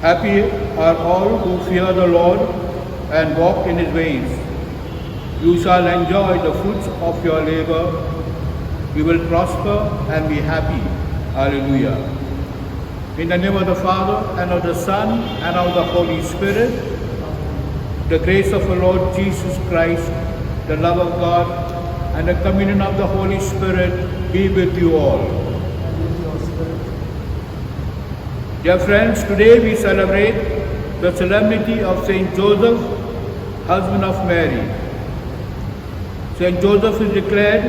Happy are all who fear the Lord and walk in his ways. You shall enjoy the fruits of your labor. You will prosper and be happy. Hallelujah. In the name of the Father, and of the Son, and of the Holy Spirit, the grace of the Lord Jesus Christ, the love of God, and the communion of the Holy Spirit be with you all. Dear friends, today we celebrate the solemnity of Saint Joseph, husband of Mary. Saint Joseph is declared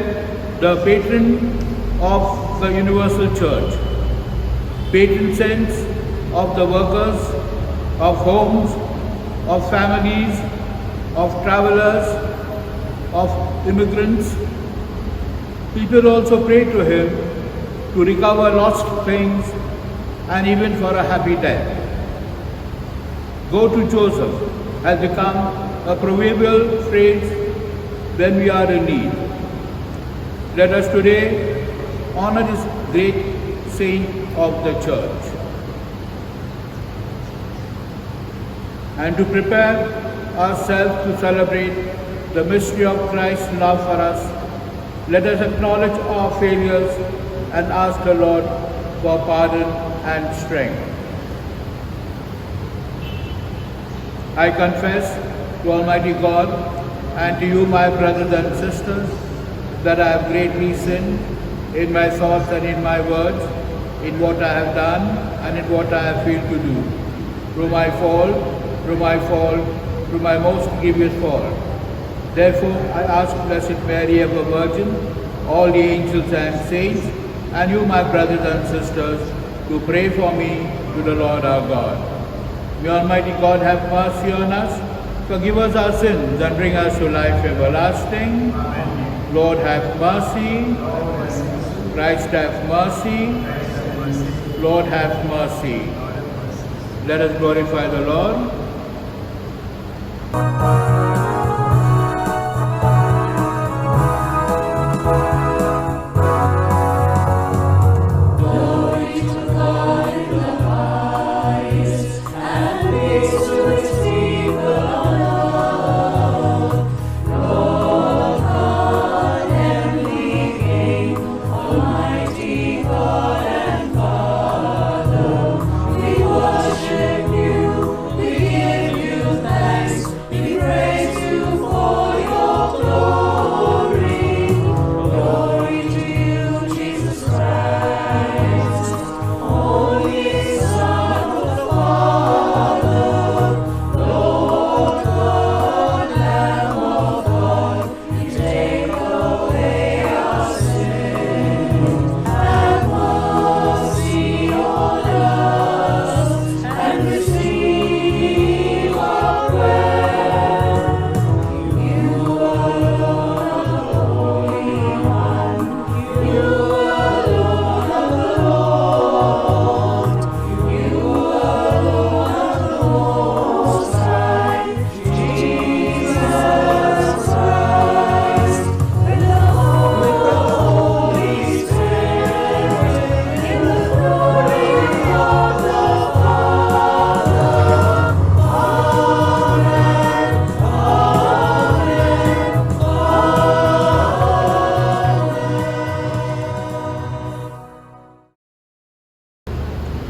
the patron of the universal church, patron saints of the workers, of homes, of families, of travelers, of immigrants. People also pray to him to recover lost things and even for a happy death. Go to Joseph has become a proverbial phrase when we are in need. Let us today honor this great saint of the church. And to prepare ourselves to celebrate the mystery of Christ's love for us, let us acknowledge our failures and ask the Lord for pardon and strength. I confess to Almighty God and to you, my brothers and sisters, that I have greatly sinned in my thoughts and in my words, in what I have done and in what I have failed to do, through my most grievous fault. Therefore, I ask Blessed Mary, ever Virgin, all the angels and saints, and you, my brothers and sisters, to pray for me to the Lord our God. May Almighty God have mercy on us, forgive us our sins, and bring us to life everlasting. Amen. Lord, have mercy. Christ, have mercy. Lord, have mercy. Let us glorify the Lord.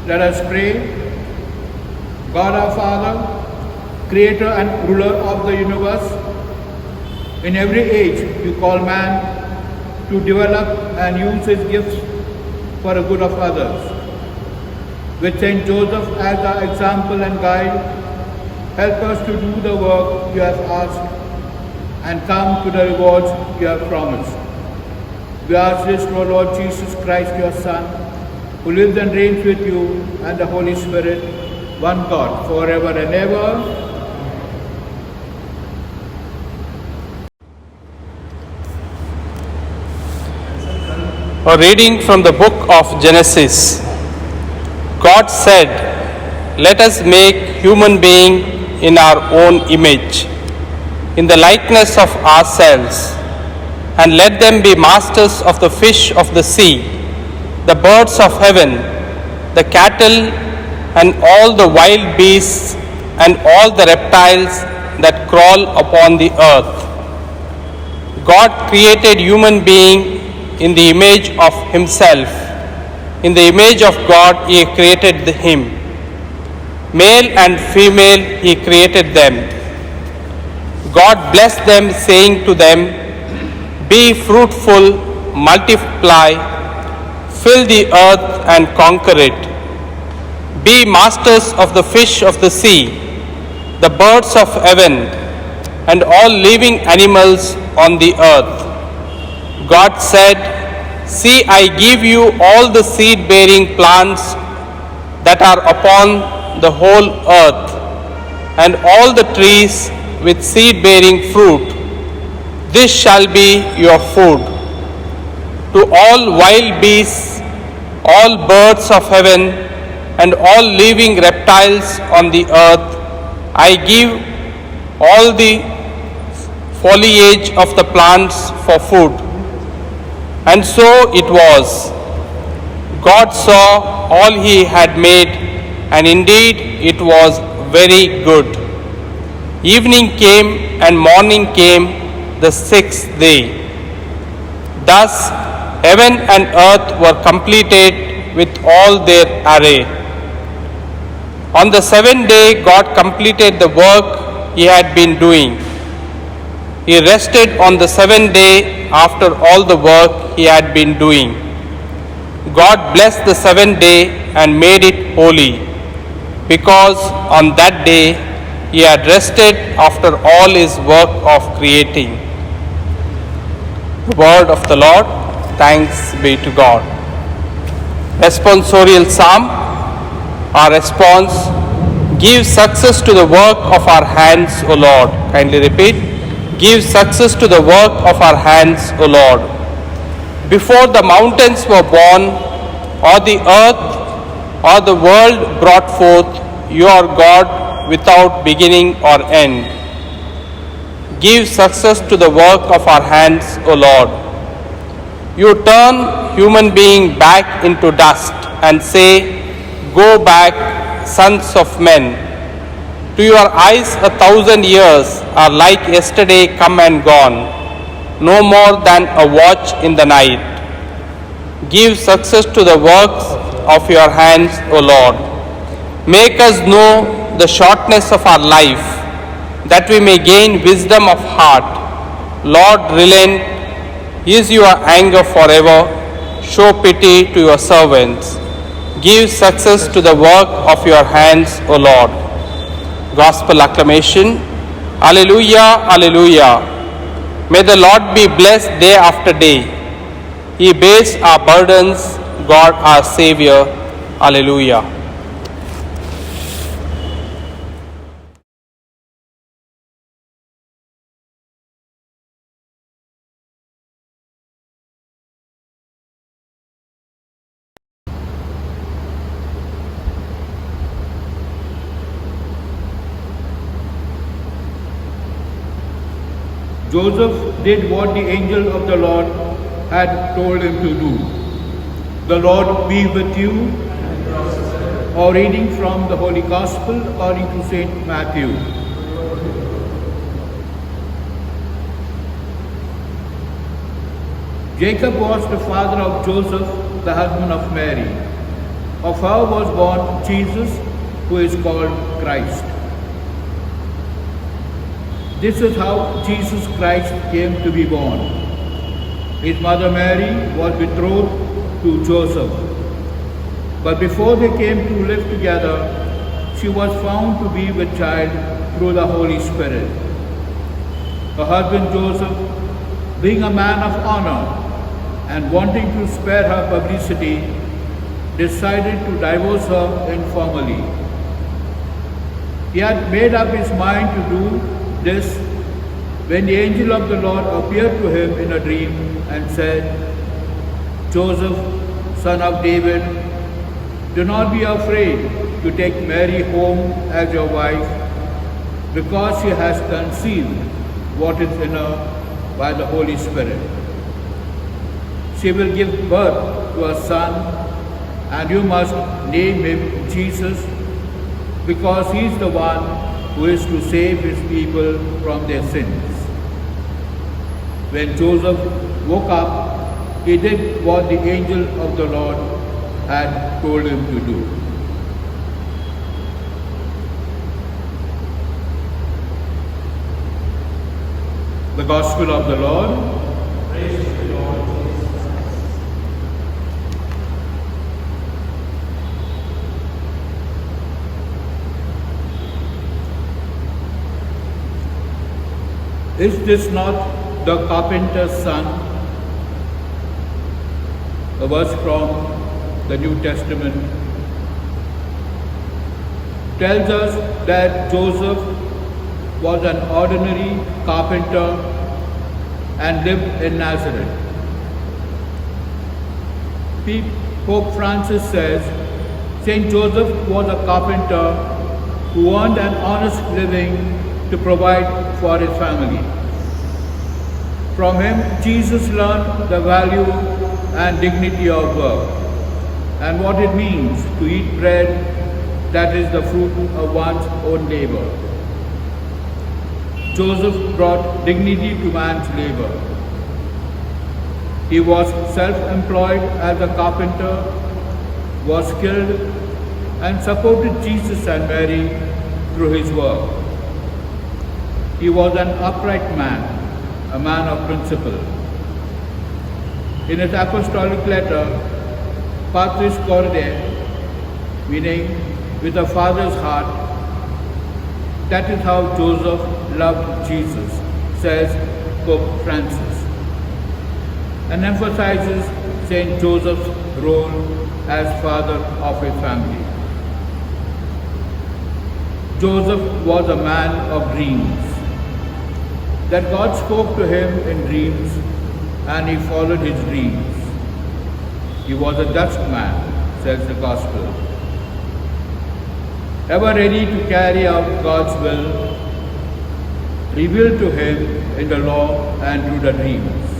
Let us pray. God our Father, Creator and Ruler of the universe, in every age you call man to develop and use his gifts for the good of others. With Saint Joseph as our example and guide, help us to do the work you have asked and come to the rewards you have promised. We ask this to our Lord Jesus Christ, your Son, who lives and reigns with you and the Holy Spirit, one God, forever and ever. A reading from the book of Genesis. God said, "Let us make human being in our own image, in the likeness of ourselves, and let them be masters of the fish of the sea, the birds of heaven, the cattle, and all the wild beasts and all the reptiles that crawl upon the earth. God created human being in the image of himself. In the image of God he created him. Male and female he created them. God blessed them, saying to them, "Be fruitful, multiply, fill the earth and conquer it. Be masters of the fish of the sea, the birds of heaven, and all living animals on the earth." God said, "See, I give you all the seed-bearing plants that are upon the whole earth, and all the trees with seed-bearing fruit. This shall be your food. To all wild beasts, all birds of heaven, and all living reptiles on the earth, I give all the foliage of the plants for food." And so it was. God saw all he had made, and indeed it was very good. Evening came and morning came, the sixth day. Thus heaven and earth were completed with all their array. On the seventh day God completed the work he had been doing. He rested on the seventh day after all the work he had been doing. God blessed the seventh day and made it holy, because on that day he had rested after all his work of creating. The word of the Lord. Thanks be to God. Responsorial Psalm. Our response: give success to the work of our hands, O Lord. Kindly repeat. Give success to the work of our hands, O Lord. Before the mountains were born, or the earth or the world brought forth, you are God without beginning or end. Give success to the work of our hands, O Lord. You turn human being back into dust and say, "Go back, sons of men." To your eyes 1,000 years are like yesterday come and gone, no more than a watch in the night. Give success to the works of your hands, O Lord. Make us know the shortness of our life, that we may gain wisdom of heart. Lord, relent. Is your anger forever? Show pity to your servants. Give success to the work of your hands, O Lord. Gospel acclamation. Alleluia, alleluia. May the Lord be blessed day after day. He bears our burdens, God our Savior. Alleluia. Joseph did what the angel of the Lord had told him to do. The Lord be with you. A reading from the Holy Gospel according to St. Matthew. Jacob was the father of Joseph, the husband of Mary. Of her was born Jesus, who is called Christ. This is how Jesus Christ came to be born. His mother Mary was betrothed to Joseph. But before they came to live together, she was found to be with child through the Holy Spirit. Her husband Joseph, being a man of honor and wanting to spare her publicity, decided to divorce her informally. He had made up his mind to do this when the angel of the Lord appeared to him in a dream and said, "Joseph, son of David, do not be afraid to take Mary home as your wife, because she has conceived what is in her by the Holy Spirit. She will give birth to a son, and you must name him Jesus, because he is the one who is to save his people from their sins. When Joseph woke up, he did what the angel of the Lord had told him to do. The Gospel of the Lord. Praise to the Lord Jesus Christ. Is this not the carpenter's son? A verse from the New Testament tells us that Joseph was an ordinary carpenter and lived in Nazareth. Pope Francis says Saint Joseph was a carpenter who earned an honest living to provide for his family. From him, Jesus learned the value and dignity of work and what it means to eat bread that is the fruit of one's own labor. Joseph brought dignity to man's labor. He was self-employed as a carpenter, was skilled, and supported Jesus and Mary through his work. He was an upright man, a man of principle. In his apostolic letter, Patris Corde, meaning with a father's heart, that is how Joseph loved Jesus, says Pope Francis, and emphasizes Saint Joseph's role as father of his family. Joseph was a man of dreams, that God spoke to him in dreams and he followed his dreams. He was a just man, says the Gospel, ever ready to carry out God's will, revealed to him in the law and through the dreams.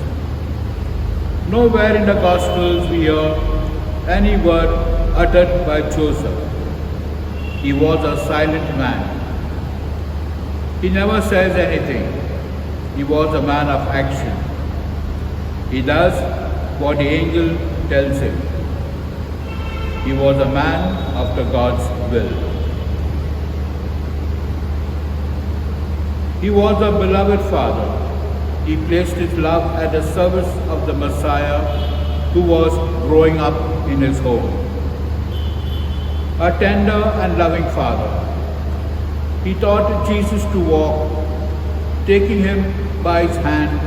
Nowhere in the Gospels we hear any word uttered by Joseph. He was a silent man. He never says anything. He was a man of action. He does what the angel tells him. He was a man after God's will. He was a beloved father. He placed his love at the service of the Messiah who was growing up in his home. A tender and loving father. He taught Jesus to walk, taking him by his hand.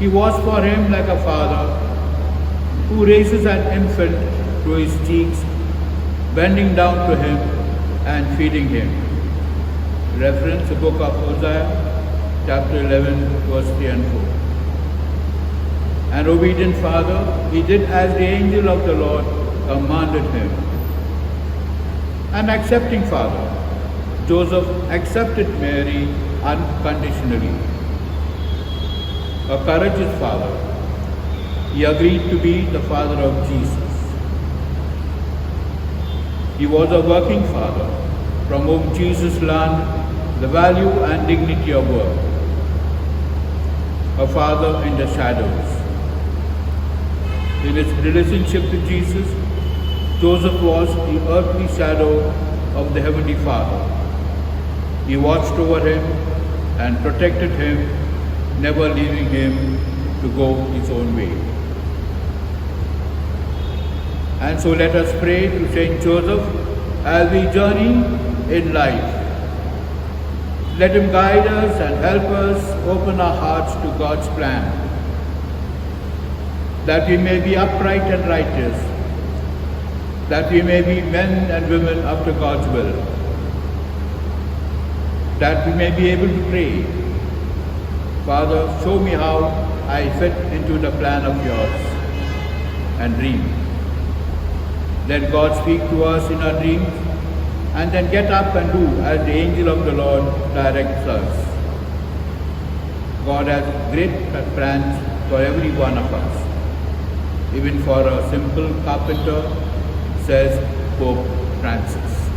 He was for him like a father who raises an infant to his cheeks, bending down to him and feeding him. Reference the book of Hosea, chapter 11, verse 3 and 4. An obedient father, he did as the angel of the Lord commanded him. An accepting father, Joseph accepted Mary unconditionally. A courageous father, he agreed to be the father of Jesus. He was a working father from whom Jesus learned the value and dignity of work. A father in the shadows. In his relationship to Jesus, Joseph was the earthly shadow of the Heavenly Father. He watched over him and protected him, never leaving him to go his own way. And so let us pray to Saint Joseph as we journey in life. Let him guide us and help us open our hearts to God's plan, that we may be upright and righteous, that we may be men and women after God's will, that we may be able to pray, Father, show me how I fit into the plan of yours, and dream. Let God speak to us in our dreams, and then get up and do as the angel of the Lord directs us. God has great plans for every one of us, even for a simple carpenter, says Pope Francis.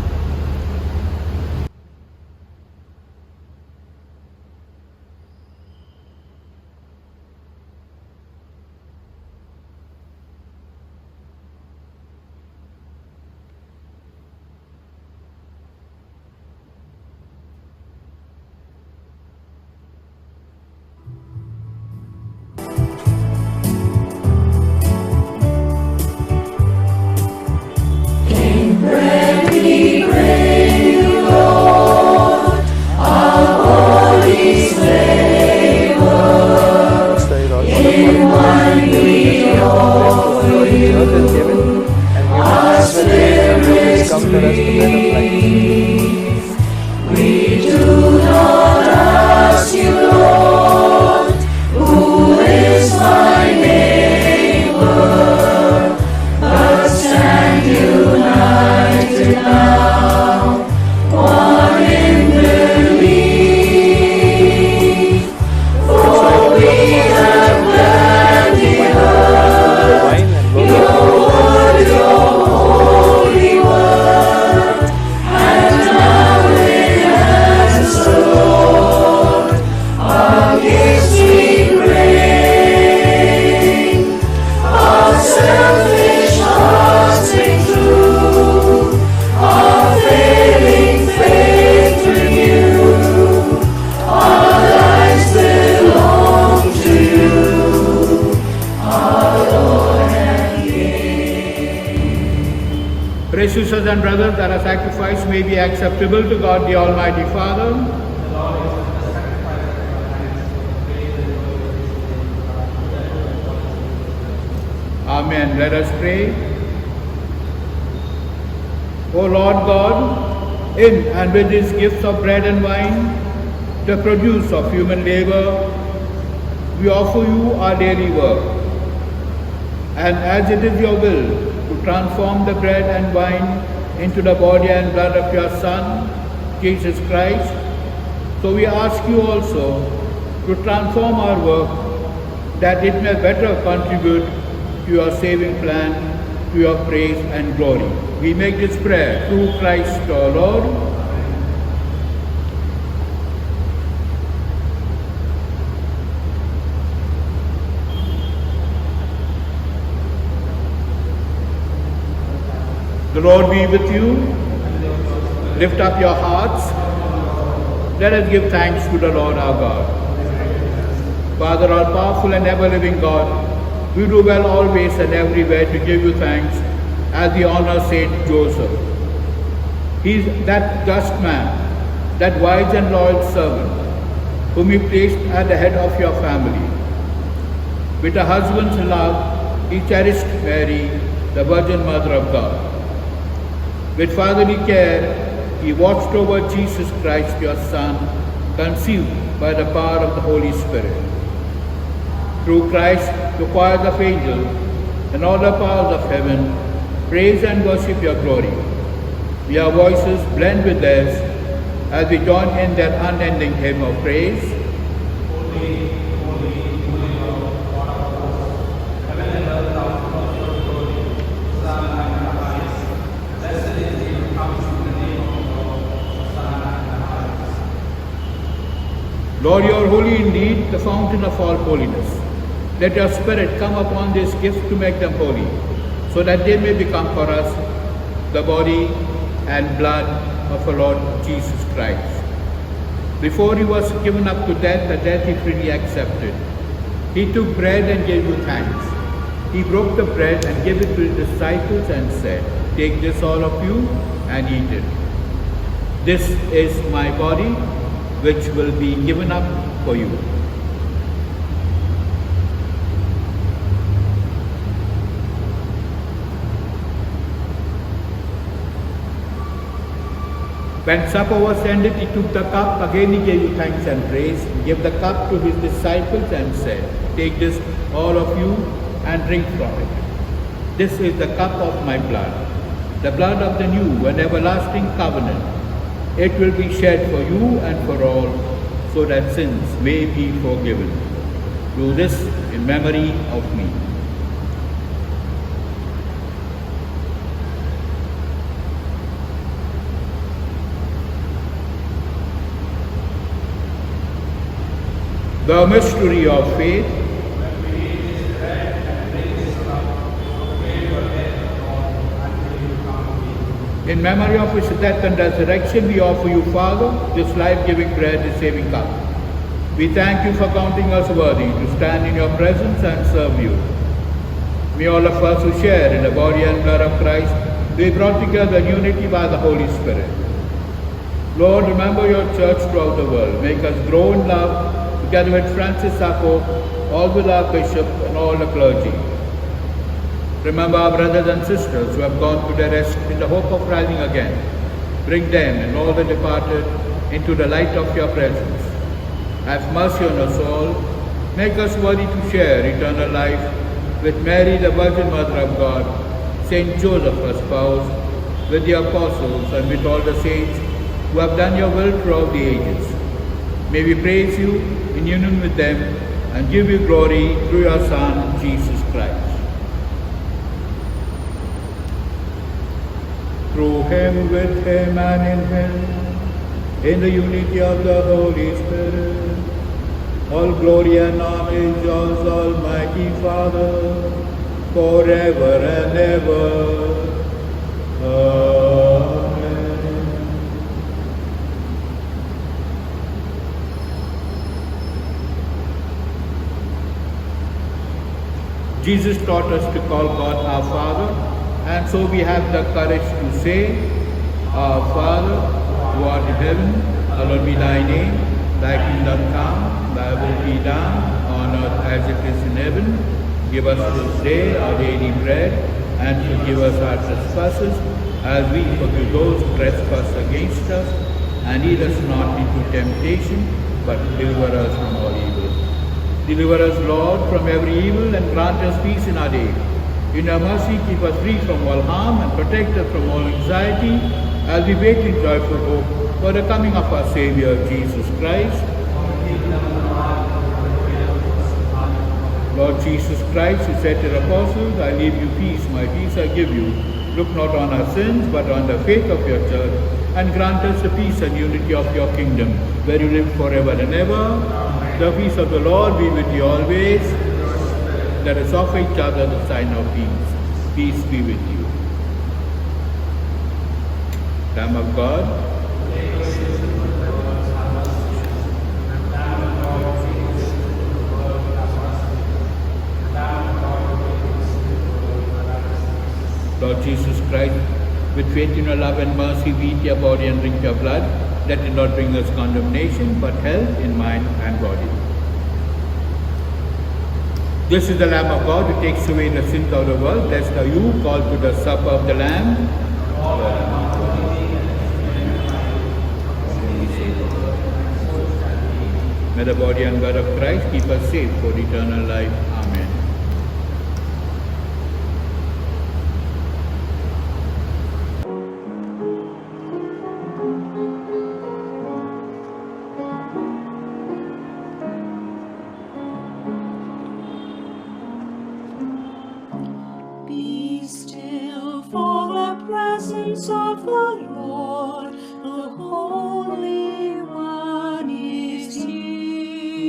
granted us the bread of life. We do not ask you, Lord, who is my neighbor, but stand united now, one in belief. For we have gladly heard your word, your holy word, and now in answer, Lord, our gifts we bring. Our selfish hearts make true, our failing faith renew. Our lives belong to you, our Lord and King. Precious sisters and brothers, that our sacrifice may be acceptable to God the Almighty Father. Amen. Let us pray. O Lord God, in and with these gifts of bread and wine, the produce of human labor, we offer you our daily work. And as it is your will to transform the bread and wine into the body and blood of your Son, Jesus Christ, so we ask you also to transform our work that it may better contribute to your saving plan, to your praise and glory. We make this prayer through Christ our Lord. The Lord be with you. Lift up your hearts. Let us give thanks to the Lord our God. Father, all powerful and ever-living God, we do well always and everywhere to give you thanks as we honor Saint Joseph. He is that just man, that wise and loyal servant, whom you placed at the head of your family. With a husband's love, he cherished Mary, the Virgin Mother of God. With fatherly care, he watched over Jesus Christ, your Son, conceived by the power of the Holy Spirit. Through Christ, the choirs of angels and all the powers of heaven praise and worship your glory. May our voices blend with theirs as we join in their unending hymn of praise. Holy, holy, holy Lord, God of hosts, heaven and earth are full of your glory. Hosanna in the highest. Blessed is he who comes in the name of the Lord. Hosanna in the highest. Lord, you are holy indeed, the fountain of all holiness. Let your Spirit come upon these gifts to make them holy, so that they may become for us the body and blood of our Lord Jesus Christ. Before he was given up to death, the death he freely accepted. He took bread and gave you thanks. He broke the bread and gave it to his disciples and said, "Take this, all of you, and eat it. This is my body, which will be given up for you." When supper was ended, he took the cup. Again he gave you thanks and praise. He gave the cup to his disciples and said, "Take this, all of you, and drink from it. This is the cup of my blood, the blood of the new and everlasting covenant. It will be shed for you and for all, so that sins may be forgiven. Do this in memory of me." The mystery of faith. In memory of his death and resurrection, we offer you, Father, this life-giving bread, this saving cup. We thank you for counting us worthy to stand in your presence and serve you. May all of us who share in the body and blood of Christ be brought together in unity by the Holy Spirit. Lord, remember your church throughout the world. Make us grow in love, together with Francis our Pope, all with our bishop and all the clergy. Remember our brothers and sisters who have gone to their rest in the hope of rising again. Bring them and all the departed into the light of your presence. Have mercy on us all. Make us worthy to share eternal life with Mary, the Virgin Mother of God, Saint Joseph, her spouse, with the apostles and with all the saints who have done your will throughout the ages. May we praise you in union with them and give you glory through your Son, Jesus Christ. Through him, with him, and in him, in the unity of the Holy Spirit, all glory and honor is yours, Almighty Father, forever and ever. Amen. Jesus taught us to call God our Father, and so we have the courage to say, Our Father, who art in heaven, hallowed be thy name. Thy kingdom come, thy will be done, on earth as it is in heaven. Give us this day our daily bread, and forgive us our trespasses, as we forgive those who trespass against us. And lead us not into temptation, but deliver us from all evil. Deliver us, Lord, from every evil, and grant us peace in our day. In your mercy, keep us free from all harm, and protect us from all anxiety, as we wait in joyful hope for the coming of our Savior, Jesus Christ. Lord Jesus Christ, who said to the apostles, I leave you peace, my peace I give you. Look not on our sins, but on the faith of your church, and grant us the peace and unity of your kingdom, where you live forever and ever. The peace of the Lord be with you always. Let us offer each other the sign of peace. Peace be with you. Lamb of God, Lord Jesus Christ, with faith in your love and mercy, we eat your body and drink your blood. Let it not bring us condemnation, but health in mind and body. This is the Lamb of God who takes away the sins of the world. Blessed are you, called to the supper of the Lamb. May the body and blood of Christ keep us safe for eternal life. Amen. Be still for the presence of the Lord, the Holy One is here.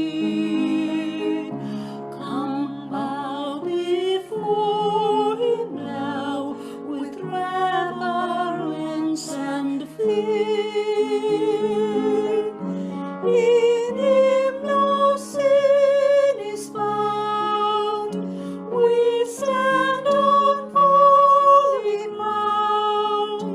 Come bow before him now with reverence and fear. In him no sin is found. We stand on holy ground.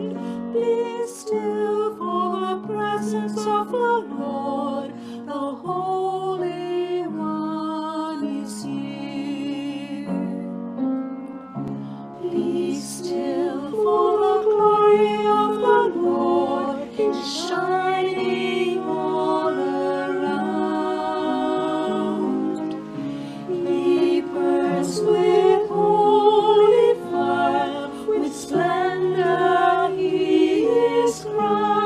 Be still for the presence of the Lord, the Holy One is here. Be still for the glory of the Lord is shining all around. He burns with holy fire, with splendor he is crowned.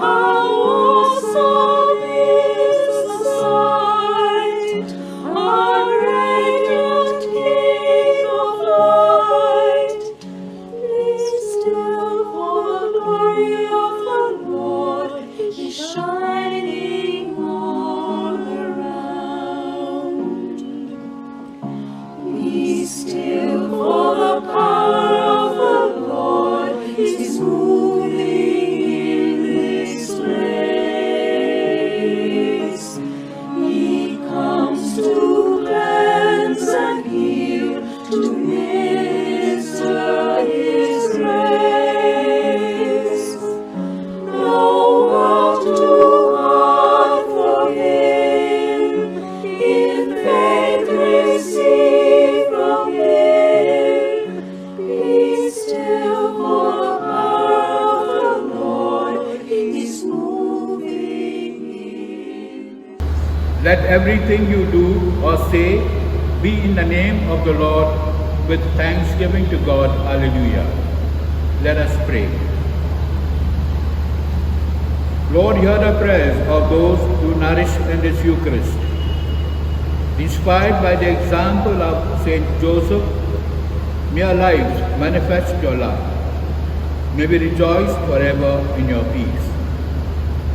How awesome is the sight, our radiant King of light. Be still for the glory of the Lord is shining all around. Be still for the power of the Lord is moving in this place. He comes to cleanse and heal, to minister his grace. No world too hard for him. In faith receive Let everything you do or say be in the name of the Lord with thanksgiving to God. Hallelujah. Let us pray. Lord, hear the prayers of those who nourish in this Eucharist. Inspired by the example of Saint Joseph, may our lives manifest your love. May we rejoice forever in your peace.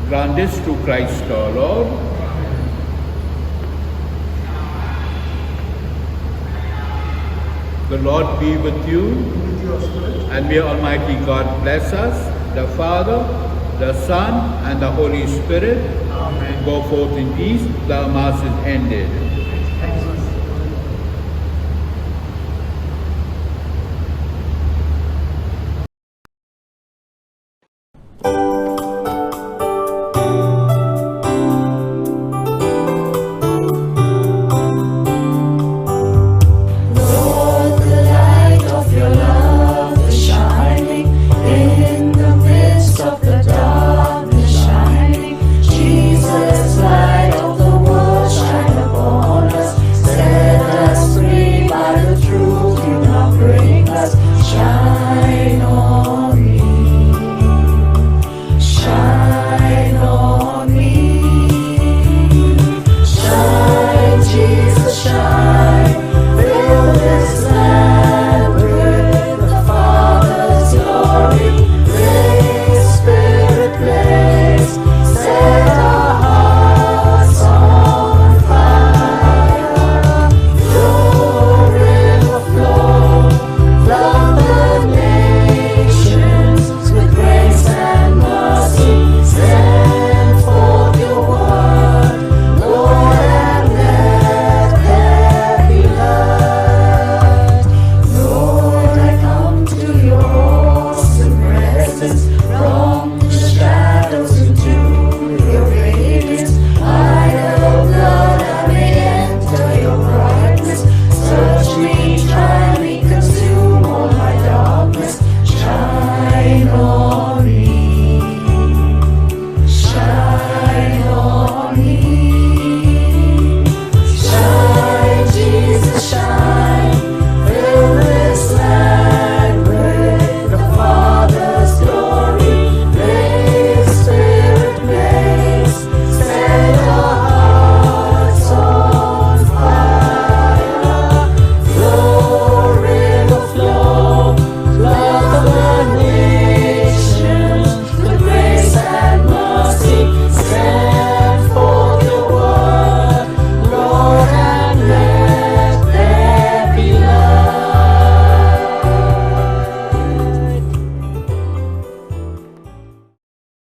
Grant this through Christ our Lord. The Lord be with you, and may Almighty God bless us, the Father, the Son, and the Holy Spirit. Amen. Go forth in peace. The Mass is ended.